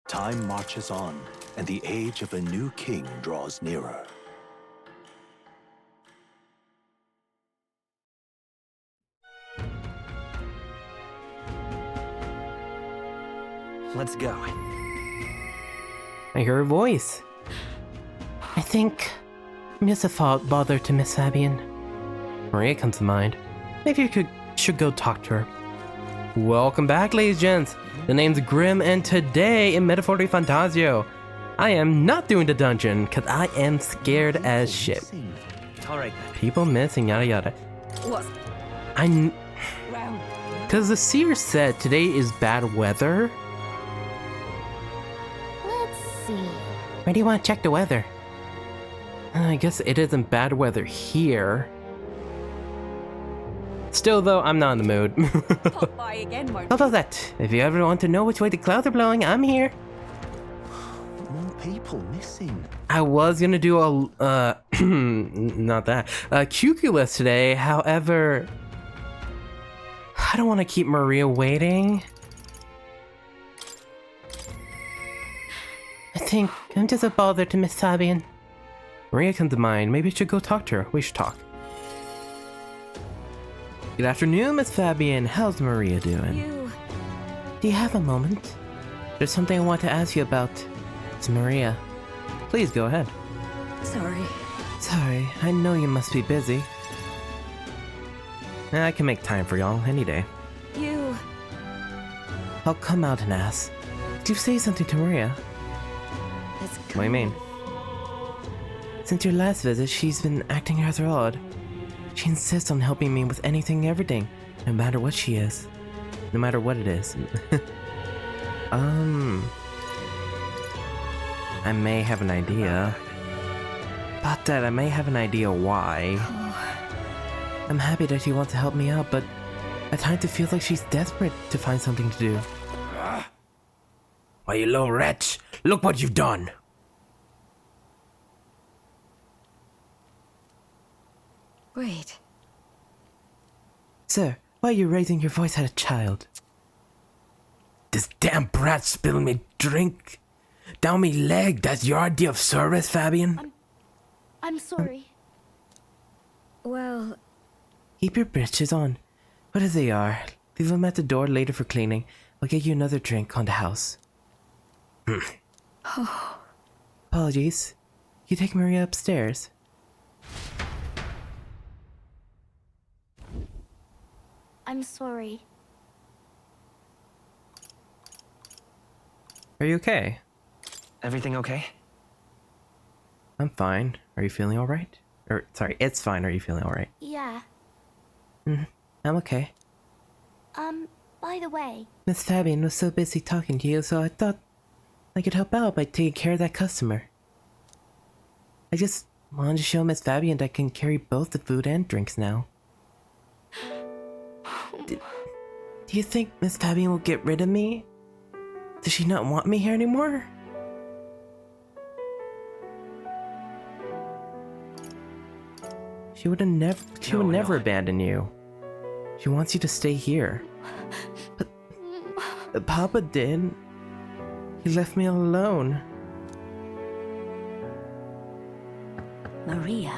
Time marches on, and the age of a new king draws nearer. Let's go. I hear a voice. I think Miss Fault bothered to Miss Fabian. Maria comes to mind. Maybe you should go talk to her. Welcome back, ladies and gents. The name's Grimm, and today in Metaphor Refantazio, I am not doing the dungeon because I am scared as shit. Alright. People missing, yada yada. What? Because the seer said today is bad weather. Let's see. Where do you want to check the weather? I guess it isn't bad weather here. Still though, I'm not in the mood. Pop by again, won't How about that? If you ever want to know which way the clouds are blowing, I'm here. More people missing. I was gonna do a, not that, a QQ list today, however, I don't want to keep Maria waiting. I think I'm just a bother to Miss Fabian. Maria comes to mind. Maybe I should go talk to her. We should talk. Good afternoon, Miss Fabian. How's Maria doing? Do you have a moment? There's something I want to ask you about. It's Maria. Please go ahead. Sorry. Sorry, I know you must be busy. I can make time for y'all any day. I'll come out and ask. Did you say something to Maria? What do you mean? Since your last visit, she's been acting rather odd. She insists on helping me with anything and everything, no matter what she is. No matter what it is. I may have an idea. About that, I may have an idea why. I'm happy that she wants to help me out, but at times it feels like she's desperate to find something to do. Why, you little wretch! Look what you've done! Wait. Sir, why are you raising your voice at a child? This damn brat spilled me drink down me leg. That's your idea of service, Fabian? I'm sorry. Well... Keep your britches on. What as they are. Leave them at the door later for cleaning. I'll get you another drink on the house. Apologies. You take Maria upstairs. I'm sorry. Are you okay? Everything okay? I'm fine. Are you feeling alright? Or, sorry, it's fine. Are you feeling alright? Yeah. I'm okay. By the way... Miss Fabian was so busy talking to you, so I thought I could help out by taking care of that customer. I just wanted to show Miss Fabian that I can carry both the food and drinks now. Do you think Miss Fabian will get rid of me? Does she not want me here anymore? She would never abandon you. She wants you to stay here. But Papa did. He left me alone. Maria.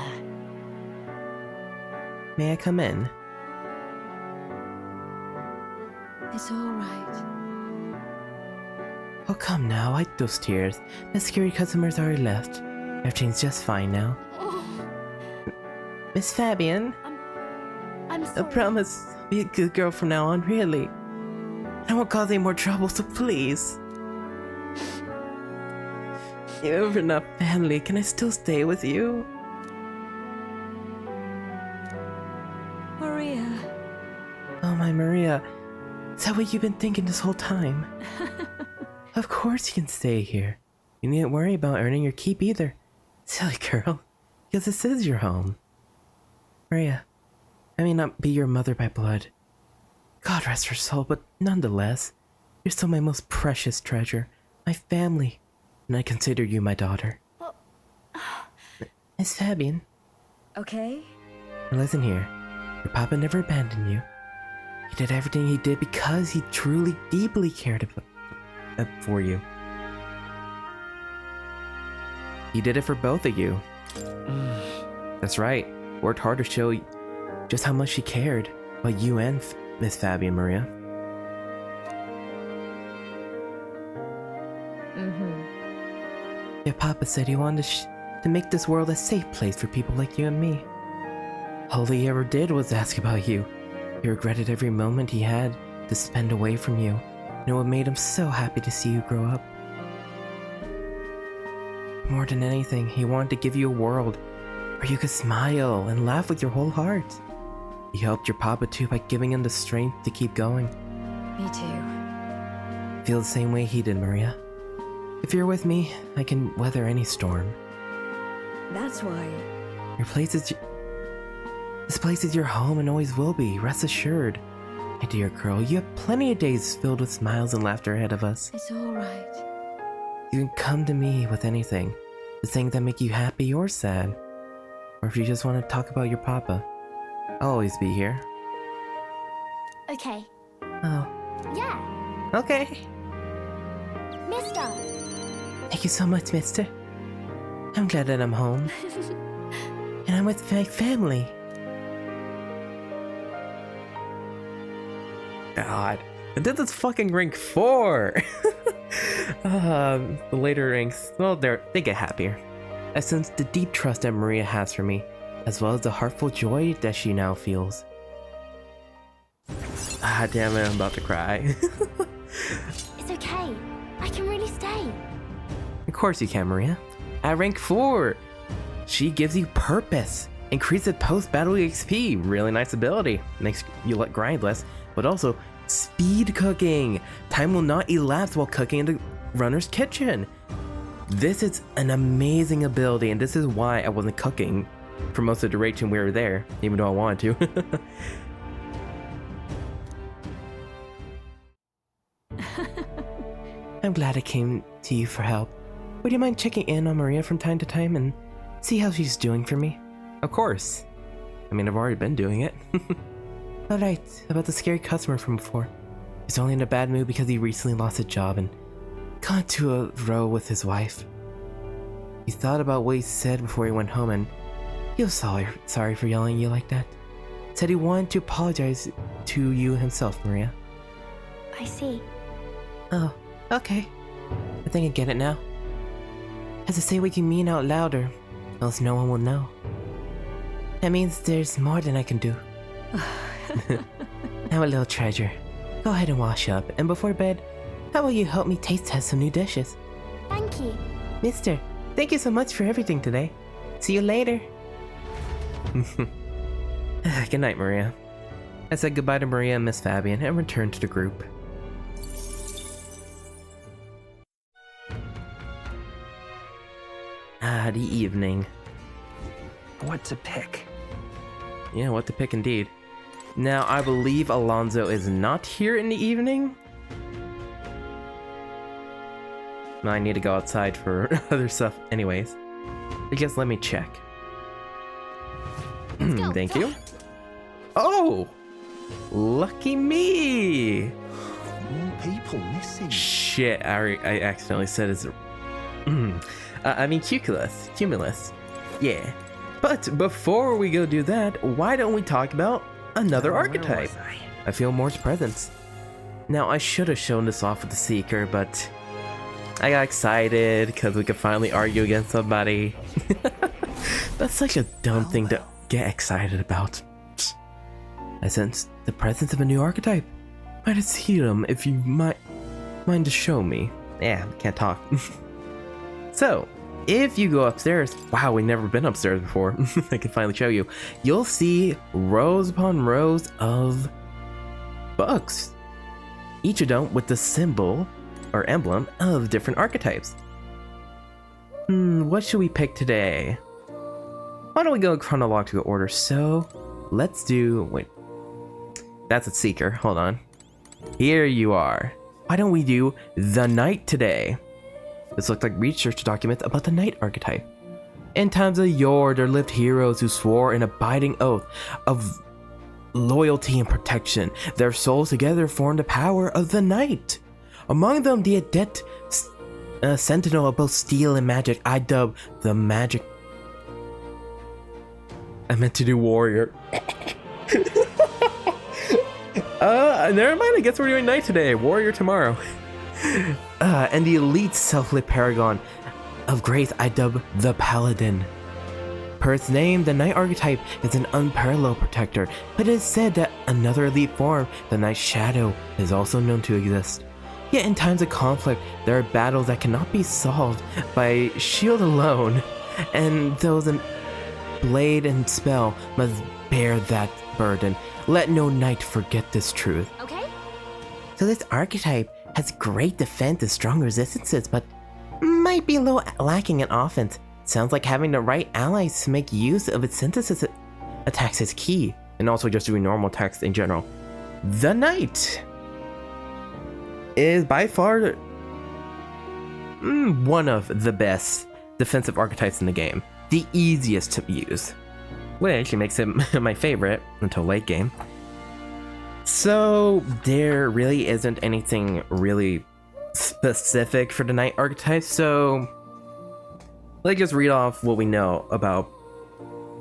May I come in? It's alright. Oh, come now, wipe those tears. The scary customers already left. Everything's just fine now. Miss Fabian, I'm I sorry. promise I'll be a good girl from now on, really. I won't cause any more trouble, so please. You're enough family. Can I still stay with you? Maria. Oh, my Maria. Is that what you've been thinking this whole time? Of course you can stay here. You needn't worry about earning your keep either. Silly girl. Because this is your home. Maria, I may not be your mother by blood. God rest her soul, but nonetheless, you're still my most precious treasure. My family. And I consider you my daughter. Miss Fabian. Okay. Now listen here. Your papa never abandoned you. He did everything he did because he truly, deeply cared for you. He did it for both of you. That's right. Worked hard to show just how much she cared about you and Miss Fabian Maria. Your papa said he wanted to make this world a safe place for people like you and me. All he ever did was ask about you. He regretted every moment he had to spend away from you, and it would made him so happy to see you grow up. More than anything, he wanted to give you a world where you could smile and laugh with your whole heart. He helped your papa too by giving him the strength to keep going. Me too. Feel the same way he did, Maria. If you're with me, I can weather any storm. That's why. This place is your home and always will be, rest assured. My dear girl, you have plenty of days filled with smiles and laughter ahead of us. It's alright. You can come to me with anything, the things that make you happy or sad. Or if you just want to talk about your papa, I'll always be here. Okay. Oh, Yeah. okay. Mister. Thank you so much, mister. I'm glad that I'm home. And I'm with my family. God. And this is fucking rank 4! The later ranks, well, they get happier. I sense the deep trust that Maria has for me, as well as the heartful joy that she now feels. Ah, damn it, I'm about to cry. It's okay. I can really stay. Of course you can, Maria. At rank 4, she gives you purpose, increases post-battle XP, really nice ability, makes you grind less, but also speed cooking. Time will not elapse while cooking in the runner's kitchen. This is an amazing ability, and this is why I wasn't cooking for most of the duration we were there, even though I wanted to. I'm glad I came to you for help. Would you mind checking in on Maria from time to time and see how she's doing for me? Of course. I mean, I've already been doing it. Alright, about the scary customer from before. He's only in a bad mood because he recently lost a job and got into a row with his wife. He thought about what he said before he went home and he was sorry for yelling at you like that. Said he wanted to apologize to you himself, Maria. I see. Oh, okay. I think I get it now. Has to say what you mean out louder, else no one will know. That means there's more than I can do. Now a little treasure. Go ahead and wash up, and before bed, how about you help me taste test some new dishes? Thank you. Mister, thank you so much for everything today. See you later. Good night, Maria. I said goodbye to Maria and Miss Fabian and returned to the group. Ah, the evening. What to pick? Yeah, what to pick indeed. Now, I believe Alonzo is not here in the evening. No, I need to go outside for other stuff anyways. I guess let me check. Thank you. Oh! Lucky me! More people missing. Shit, I accidentally said his... I mean Cumulus. Yeah. But before we go do that, why don't we talk about another archetype? I feel Moore's presence. Now, I should have shown this off with the Seeker, but I got excited because we could finally argue against somebody. That's such a dumb thing to get excited about. I sense the presence of a new archetype. Might have seen him if you might mind to show me. Yeah, can't talk. So, if you go upstairs, wow, we've never been upstairs before. I can finally show you. You'll see rows upon rows of books. Each of them with the symbol or emblem of different archetypes. What should we pick today? Why don't we go in chronological order? So, let's do... Wait. That's a Seeker. Hold on. Here you are. Why don't we do the Knight today? This looks like research documents about the Knight archetype. In times of yore, there lived heroes who swore an abiding oath of loyalty and protection. Their souls together formed the power of the Knight. Among them, the adept A sentinel of both steel and magic. I dub the magic. I meant to do warrior. Never mind. I guess we're doing knight today. Warrior tomorrow. And the elite self-lit paragon of grace. I dub the paladin. Per its name, the Knight Archetype is an unparalleled protector, but it is said that another elite form, the Knight Shadow, is also known to exist. Yet in times of conflict, there are battles that cannot be solved by shield alone, and those in blade and spell must bear that burden. Let no knight forget this truth. Okay? So this archetype has great defense and strong resistances, but might be a little lacking in offense. Sounds like having the right allies to make use of its synthesis attacks is key, and also just doing normal attacks in general. The Knight is by far one of the best defensive archetypes in the game. The easiest to use, which makes it my favorite until late game. So there really isn't anything really specific for the Knight archetype, so let's just read off what we know about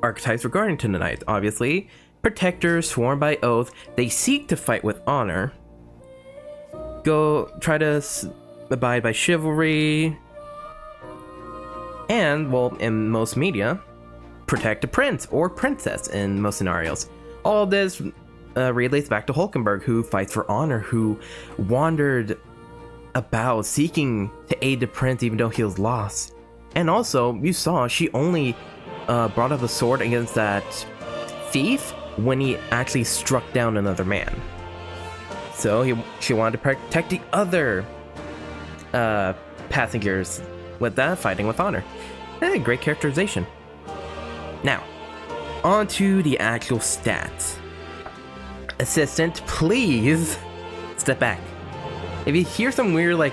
archetypes regarding to the Knight. Obviously, protectors sworn by oath, they seek to fight with honor, try to abide by chivalry, and, well, in most media, protect a prince or princess in most scenarios. All of this relates back to Hulkenberg, who fights for honor, who wandered about seeking to aid the prince even though he was lost. And also, you saw she only brought up a sword against that thief when he actually struck down another man. So she wanted to protect the other passengers with that, fighting with honor. Great characterization. Now, on to the actual stats. Assistant, please step back. If you hear some weird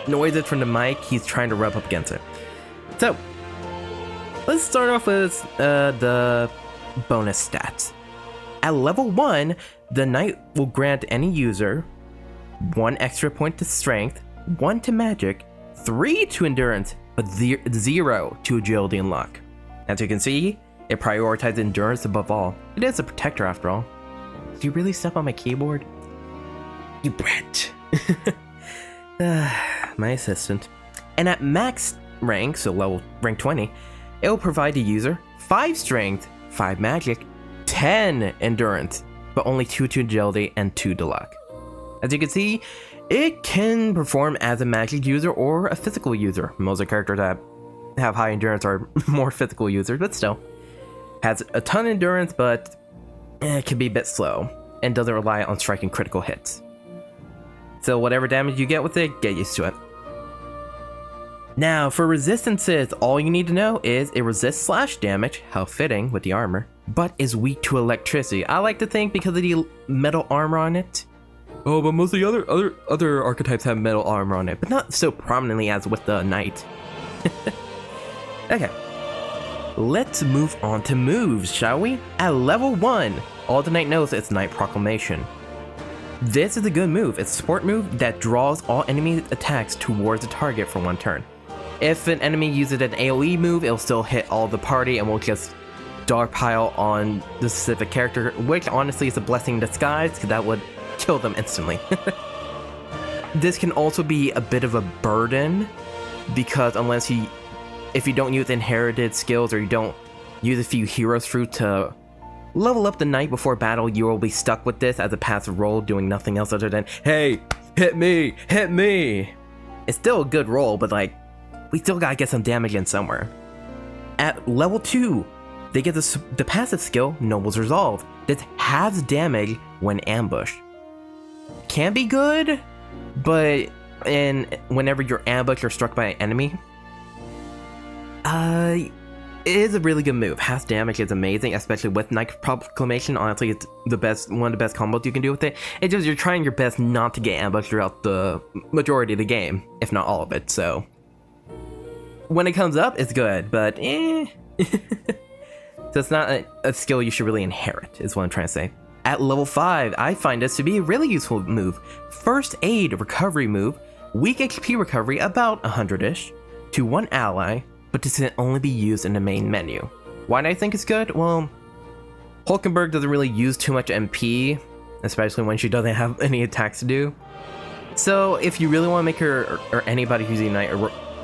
noises from the mic, he's trying to rub up against it. So, let's start off with the bonus stats. At level 1, the Knight will grant any user 1 extra point to strength, 1 to magic, 3 to endurance, but 0 to agility and luck. As you can see, it prioritizes endurance above all. It is a protector after all. Do you really step on my keyboard? You brat. My assistant. And at max rank, so level rank 20, it will provide the user 5 strength, 5 magic, 10 endurance, but only 2 to agility and 2 to luck. As you can see, it can perform as a magic user or a physical user. Most of the characters that have high endurance are more physical users, but still. Has a ton of endurance, but it can be a bit slow, and doesn't rely on striking critical hits. So whatever damage you get with it, get used to it. Now, for resistances, all you need to know is it resists slash damage, how fitting with the armor, but is weak to electricity. I like to think because of the metal armor on it. Oh, but most of the other archetypes have metal armor on it, but not so prominently as with the Knight. Okay, let's move on to moves, shall we? At level 1, all the Knight knows is Knight Proclamation. This is a good move. It's a support move that draws all enemy attacks towards the target for 1 turn. If an enemy uses an AoE move, it'll still hit all the party and will just dogpile on the specific character, which honestly is a blessing in disguise, because that would kill them instantly. This can also be a bit of a burden, because if you don't use inherited skills or you don't use a few heroes fruit to level up the Knight before battle, you will be stuck with this as a passive role, doing nothing else other than, hey, hit me, hit me. It's still a good role, but we still gotta get some damage in somewhere. At level 2, they get the passive skill, Noble's Resolve. This halves damage when ambushed. Can be good, but whenever you're ambushed or struck by an enemy, it is a really good move. Half damage is amazing, especially with Knight Proclamation. Honestly, it's one of the best combos you can do with it. It's just you're trying your best not to get ambushed throughout the majority of the game, if not all of it. So when it comes up, it's good, but So it's not a skill you should really inherit, is what I'm trying to say. At level 5, I find this to be a really useful move. First Aid recovery move. weak HP recovery, about 100-ish, to one ally, but this can only be used in the main menu. Why do I think it's good? Well, Hulkenberg doesn't really use too much MP, especially when she doesn't have any attacks to do. So if you really want to make her or anybody who's Knight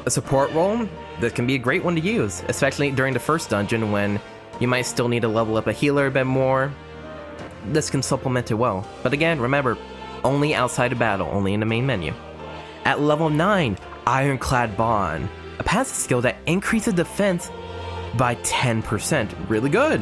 a support role, this can be a great one to use, especially during the first dungeon when you might still need to level up a healer a bit more. This can supplement it well. But again, remember, only outside of battle, only in the main menu. At level 9, Ironclad Bond, a passive skill that increases defense by 10%. Really good.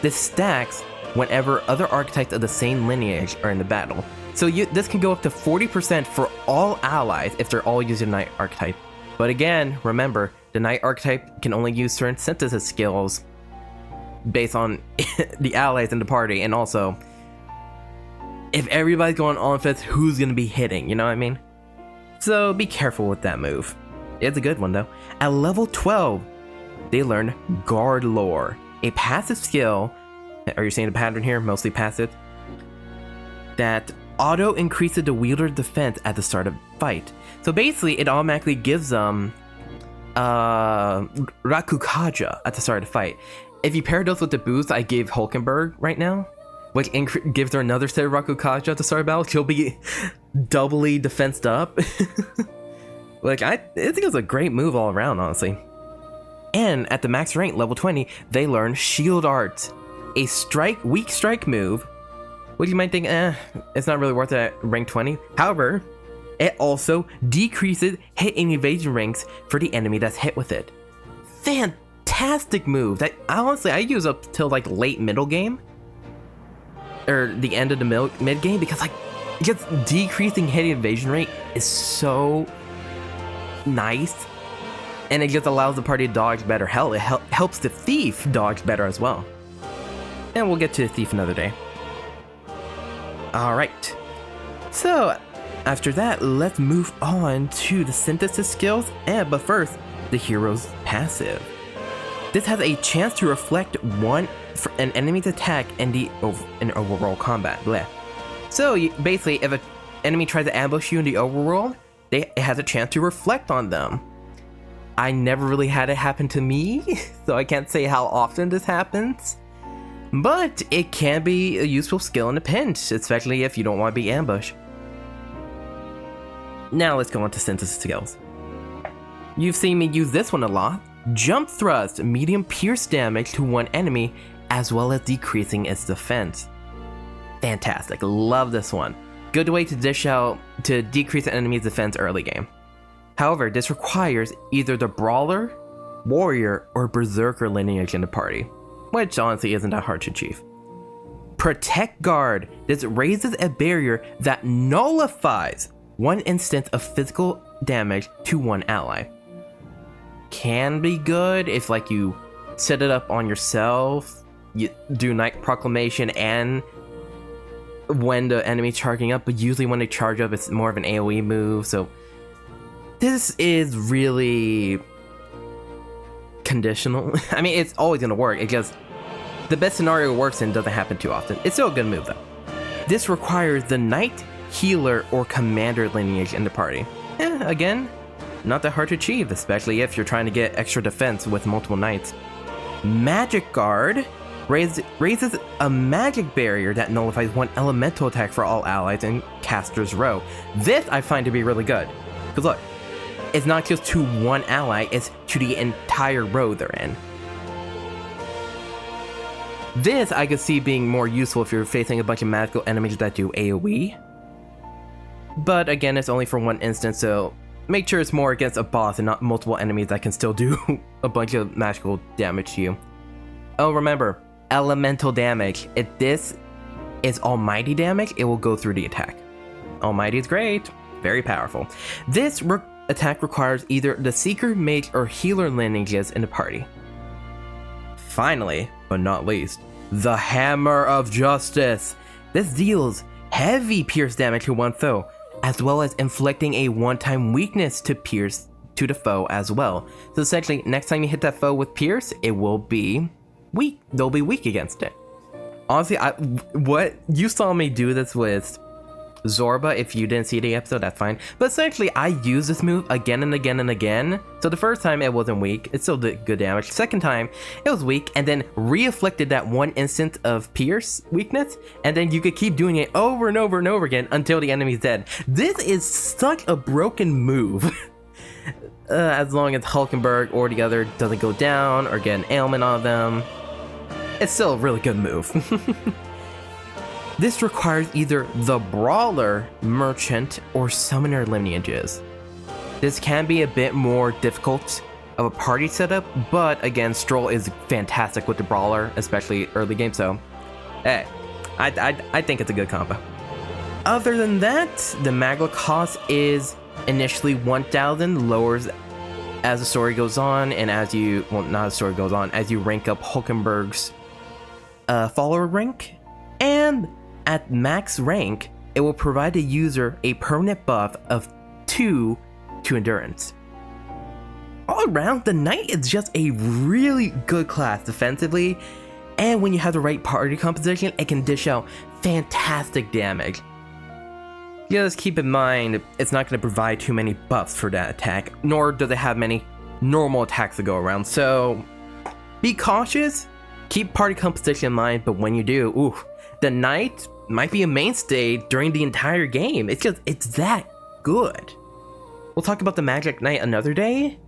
This stacks whenever other archetypes of the same lineage are in the battle. So this can go up to 40% for all allies if they're all using Knight Archetype. But again, remember, the Knight Archetype can only use certain synthesis skills based on the allies in the party, and also, if everybody's going on fifth, who's going to be hitting, you know what I mean? So be careful with that move. It's a good one though. At level 12, they learn Guard Lore, a passive skill. Are you seeing the pattern here? Mostly passive. That auto increases the wielder's defense at the start of the fight. So basically, it automatically gives them Rakukaja at the start of the fight. If you pair those with the boost I gave Hulkenberg right now, which gives her another set of Rakukaja at the start of battle, she'll be doubly defensed up. Like, I think it's a great move all around, honestly. And at the max rank, level 20, they learn Shield Art, a weak strike move, which you might think, it's not really worth it at rank 20. However, it also decreases hit and evasion ranks for the enemy that's hit with it. Fantastic move that honestly I use up till like late middle game, or the end of the mid game, because like just decreasing hit and evasion rate is so nice, and it just allows the party to dodge better. Hell, it helps the thief dodge better as well. And we'll get to the thief another day. Alright, so after that, let's move on to the synthesis skills, but first, the hero's passive. This has a chance to reflect an enemy's attack in overworld combat. Bleh. So basically, if an enemy tries to ambush you in the overworld, it has a chance to reflect on them. I never really had it happen to me, so I can't say how often this happens. But it can be a useful skill in a pinch, especially if you don't want to be ambushed. Now let's go on to synthesis skills. You've seen me use this one a lot. Jump Thrust, medium pierce damage to one enemy, as well as decreasing its defense. Fantastic, love this one. Good way to dish out to decrease an enemy's defense early game. However, this requires either the Brawler, Warrior, or Berserker lineage in the party, which honestly isn't that hard to achieve. Protect Guard. This raises a barrier that nullifies one instance of physical damage to one ally. Can be good if like you set it up on yourself, you do Knight Proclamation and when the enemy's charging up, but usually when they charge up it's more of an AoE move, so this is really conditional. I mean, it's always gonna work, it just the best scenario it works in doesn't happen too often. It's still a good move though. This requires the Knight, Healer, or Commander lineage in the party. Again, not that hard to achieve, especially if you're trying to get extra defense with multiple Knights. Magic Guard raises a magic barrier that nullifies one elemental attack for all allies in Caster's Row. This I find to be really good, because look, it's not just to one ally, it's to the entire row they're in. This I could see being more useful if you're facing a bunch of magical enemies that do AoE. But again, it's only for one instance, so make sure it's more against a boss and not multiple enemies that can still do a bunch of magical damage to you. Oh, remember, elemental damage. If this is almighty damage, it will go through the attack. Almighty is great, very powerful. This attack requires either the Seeker, Mage, or Healer lineages in the party. Finally, but not least, the Hammer of Justice. This deals heavy pierce damage to one foe, as well as inflicting a one-time weakness to pierce to the foe as well. So essentially, next time you hit that foe with pierce, it will be weak. They'll be weak against it. Honestly, what you saw me do this with Zorba. If you didn't see the episode, that's fine. But essentially, I used this move again and again and again. So the first time it wasn't weak, it still did good damage. Second time, it was weak, and then re-afflicted that one instant of Pierce weakness, and then you could keep doing it over and over and over again until the enemy's dead. This is such a broken move. As long as Hulkenberg or the other doesn't go down or get an ailment on them, it's still a really good move. This requires either the Brawler, Merchant, or Summoner lineages. This can be a bit more difficult of a party setup, but again, Stroll is fantastic with the Brawler, especially early game, so hey, I think it's a good combo. Other than that, the Magla cost is initially 1,000, lowers as the story goes on, and as you, well, not as the story goes on, as you rank up Hulkenberg's follower rank, and at max rank, it will provide the user a permanent buff of 2 to endurance. All around, the Knight is just a really good class defensively, and when you have the right party composition, it can dish out fantastic damage. Just keep in mind, it's not going to provide too many buffs for that attack, nor does it have many normal attacks to go around, so be cautious, keep party composition in mind, but when you do, ooh, the Knight might be a mainstay during the entire game. It's that good. We'll talk about the Magic Knight another day,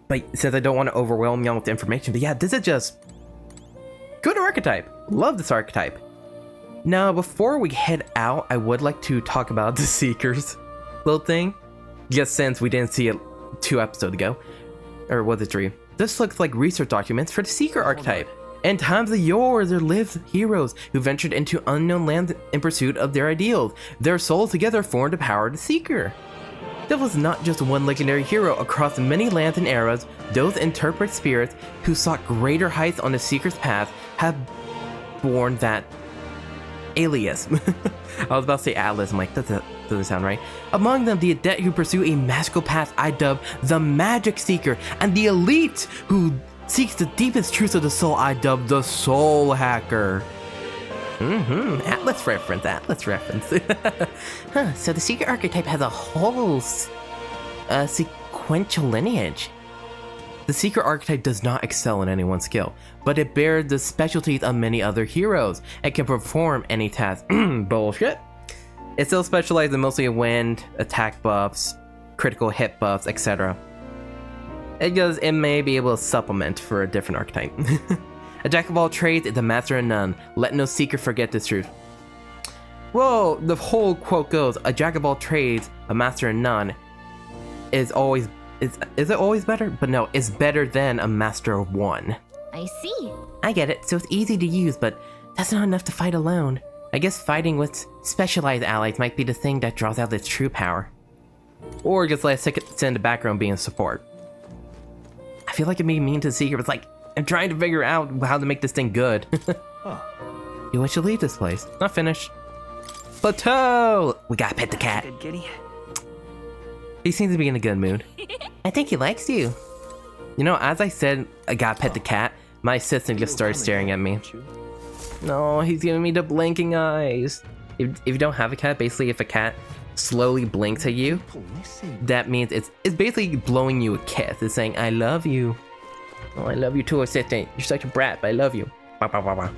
but since I don't want to overwhelm y'all with information, but yeah, this is just good archetype. Love this archetype. Now, before we head out, I would like to talk about the Seekers little thing, just since we didn't see it 2 episodes ago, or was it 3? This looks like research documents for the Seeker archetype. In times of yore, there lived heroes who ventured into unknown lands in pursuit of their ideals. Their souls together formed the power of the Seeker. There was not just one legendary hero. Across many lands and eras, those interpret spirits who sought greater heights on the Seeker's path have borne that alias. I was about to say Atlas, I'm like, that doesn't sound right. Among them, the adept who pursue a magical path I dub the Magic Seeker, and the elite who seeks the deepest truths of the soul I dub the Soul Hacker. Atlas reference. Huh, so the Seeker archetype has a whole sequential lineage. The Seeker archetype does not excel in any one skill, but it bears the specialties of many other heroes. It can perform any task. Bullshit. It still specializes in mostly wind, attack buffs, critical hit buffs, etc. It may be able to supplement for a different archetype. A jack of all trades is a master of none. Let no seeker forget this truth. Well, the whole quote goes, a jack of all trades, a master of none, is always... Is it always better? But no, it's better than a master of one. I see. I get it, so it's easy to use, but that's not enough to fight alone. I guess fighting with specialized allies might be the thing that draws out its true power. Or just let it sit in the background being support. I feel like it may mean to the Seeker, but it's like, I'm trying to figure out how to make this thing good. You want to leave this place. Not finished. Plateau! We gotta pet the cat. Good kitty. He seems to be in a good mood. I think he likes you. You know, as I said, I gotta pet the cat, my assistant just started staring at me. No, he's giving me the blinking eyes. If you don't have a cat, basically if a cat slowly blinks at you, that means it's basically blowing you a kiss. It's saying, I love you. Oh, I love you too, assistant. You're such a brat, but I love you. Bah, bah, bah, bah.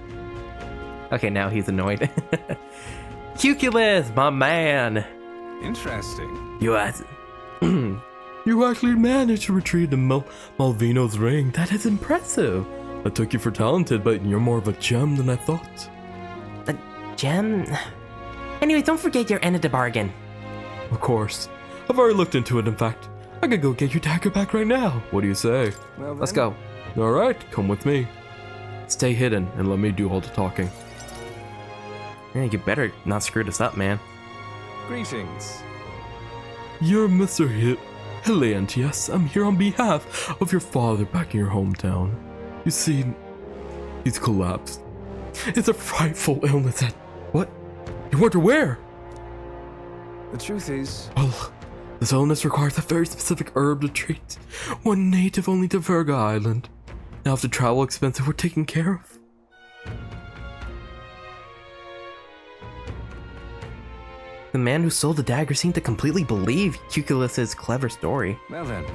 Okay, now he's annoyed. Cuculus, my man. Interesting. You actually managed to retrieve the Malvino's ring. That is impressive. I took you for talented, but you're more of a gem than I thought. A gem? Anyway, don't forget your end of the bargain. Of course. I've already looked into it, in fact. I could go get your dagger back right now. What do you say? Well, Let's go. Alright, come with me. Stay hidden and let me do all the talking. Yeah, you better not screw this up, man. Greetings. You're Mr. Hilliant, yes. I'm here on behalf of your father back in your hometown. You see, he's collapsed. It's a frightful illness that... What? You weren't aware? The truth is... Well, this illness requires a very specific herb to treat. One native only to Virga Island. Now if the travel expenses were taken care of. The man who sold the dagger seemed to completely believe Cuculus's clever story. Well then,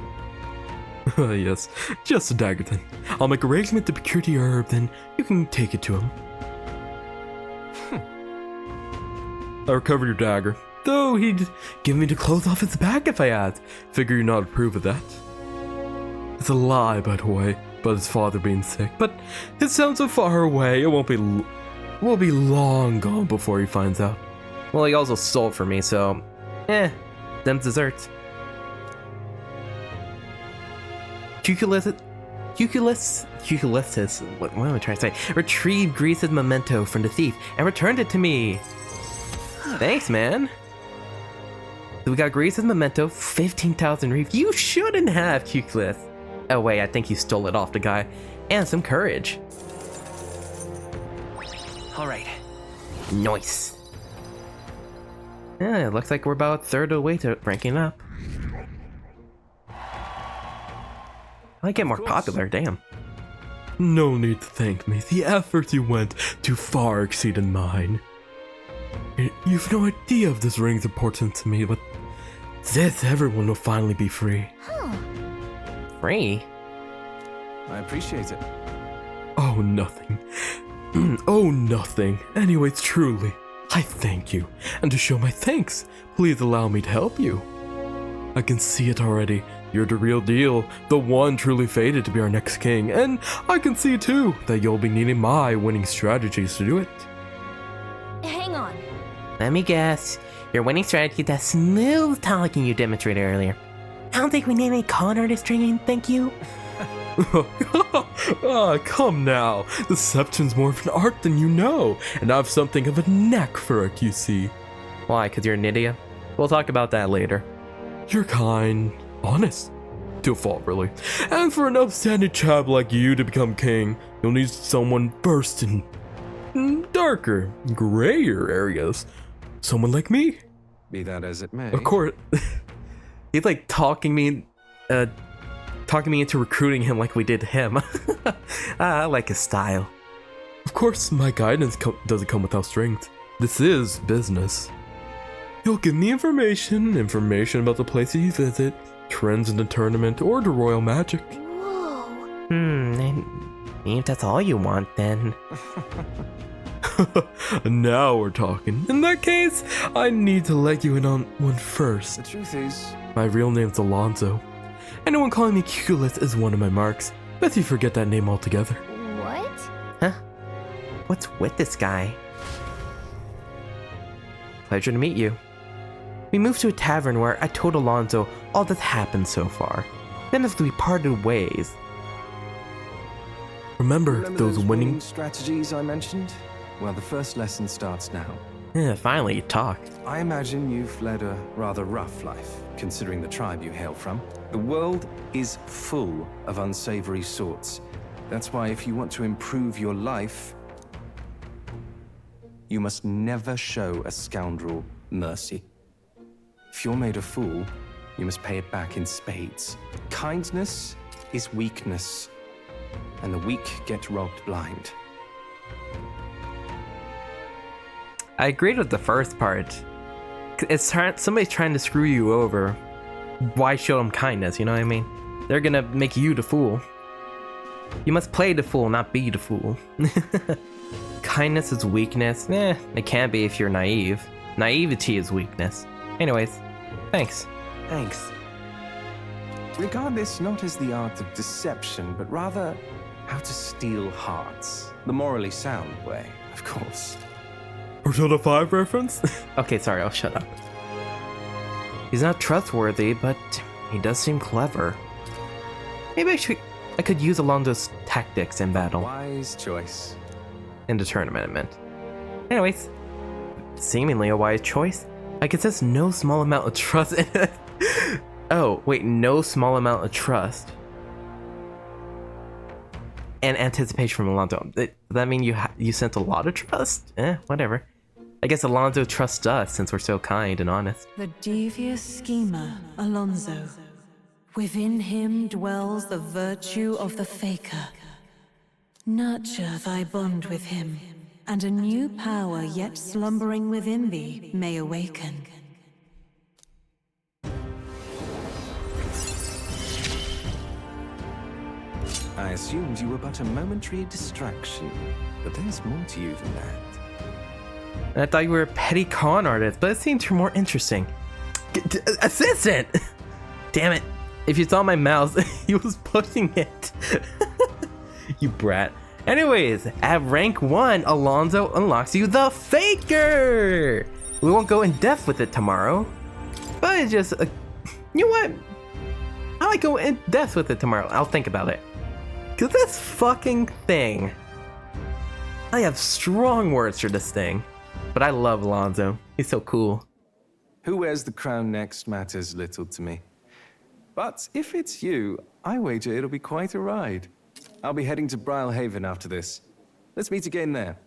Yes, just a dagger then. I'll make arrangement to procure the herb, then you can take it to him. I recovered your dagger, though he'd give me the clothes off his back if I asked. Figure you'd not approve of that. It's a lie, by the way, about his father being sick, but it sounds so far away, it won't be long gone before he finds out. Well, he also stole from me, so... them's desserts. Cuculus, what am I trying to say? Retrieved Grease's memento from the thief and returned it to me. Thanks, man. So we got Grease's memento, 15,000 reef. You shouldn't have, Cuculus. Oh wait, I think you stole it off the guy. And some courage. Alright. Nice. Yeah, it looks like we're about a third of the way to ranking up. I might get more popular, damn. No need to thank me. The efforts you went too far exceeded mine. You've no idea of this ring's importance to me, but this everyone will finally be free. Free? I appreciate it. Oh, nothing. Oh, nothing. Anyways, truly, I thank you. And to show my thanks, please allow me to help you. I can see it already. You're the real deal, the one truly fated to be our next king, and I can see too that you'll be needing my winning strategies to do it. Hang on. Let me guess. Your winning strategy is that smooth talking you demonstrated earlier. I don't think we need any con artist training, thank you. Come now. Deception's more of an art than you know, and I've something of a knack for it, you see. Why, because you're an idiot? We'll talk about that later. You're kind, honest, to a fault really. And for an upstanding chap like you to become king, you'll need someone versed in darker, grayer areas. Someone like me. Be that as it may. Of course. He's like talking me into recruiting him like we did him. I like his style. Of course, my guidance doesn't come without strings. This is business. You'll give me information about the places you visit, trends in the tournament, or the royal magic. Whoa. And if that's all you want, then... Now we're talking. In that case, I need to let you in on one first. The truth is, My real name's Alonzo. Anyone calling me Cuculus is one of my marks. Bet you forget that name altogether. What? Huh? What's with this guy? Pleasure to meet you. We moved to a tavern where I told Alonzo all that's happened so far. Then as we parted ways... Remember those winning... strategies I mentioned? Well, the first lesson starts now. Finally, you talked. I imagine you've led a rather rough life, considering the tribe you hail from. The world is full of unsavory sorts. That's why if you want to improve your life, you must never show a scoundrel mercy. If you're made a fool, you must pay it back in spades. Kindness is weakness, and the weak get robbed blind. I agreed with the first part. It's somebody's trying to screw you over. Why show them kindness, you know what I mean? They're gonna make you the fool. You must play the fool, not be the fool. Kindness is weakness. It can't be if you're naive. Naivety is weakness. Anyways, thanks. Thanks. Regard this not as the art of deception, but rather how to steal hearts. The morally sound way, of course. Persona 5 reference? Okay, sorry, I'll shut up. He's not trustworthy, but he does seem clever. Maybe I could use Alonzo's tactics in battle. Wise choice. In the tournament, I meant. Anyways, seemingly a wise choice. I possess no small amount of trust in it. Oh, wait, no small amount of trust. And anticipation from Alonzo. Does that mean you sent a lot of trust? Whatever. I guess Alonzo trusts us since we're so kind and honest. The devious schemer, Alonzo. Within him dwells the virtue of the faker. Nurture thy bond with him, and a new power yet slumbering within thee may awaken. I assumed you were but a momentary distraction, but there's more to you than that. And I thought you were a petty con artist, but it seems you're more interesting. Assistant! Damn it. If you saw my mouse, he was pushing it. You brat. Anyways, at rank 1, Alonzo unlocks you the Faker! We won't go in depth with it tomorrow, but it's just, you know what? I might go in depth with it tomorrow. I'll think about it. Cause this fucking thing, I have strong words for this thing, but I love Alonzo. He's so cool. Who wears the crown next matters little to me. But if it's you, I wager it'll be quite a ride. I'll be heading to Brile Haven after this. Let's meet again there.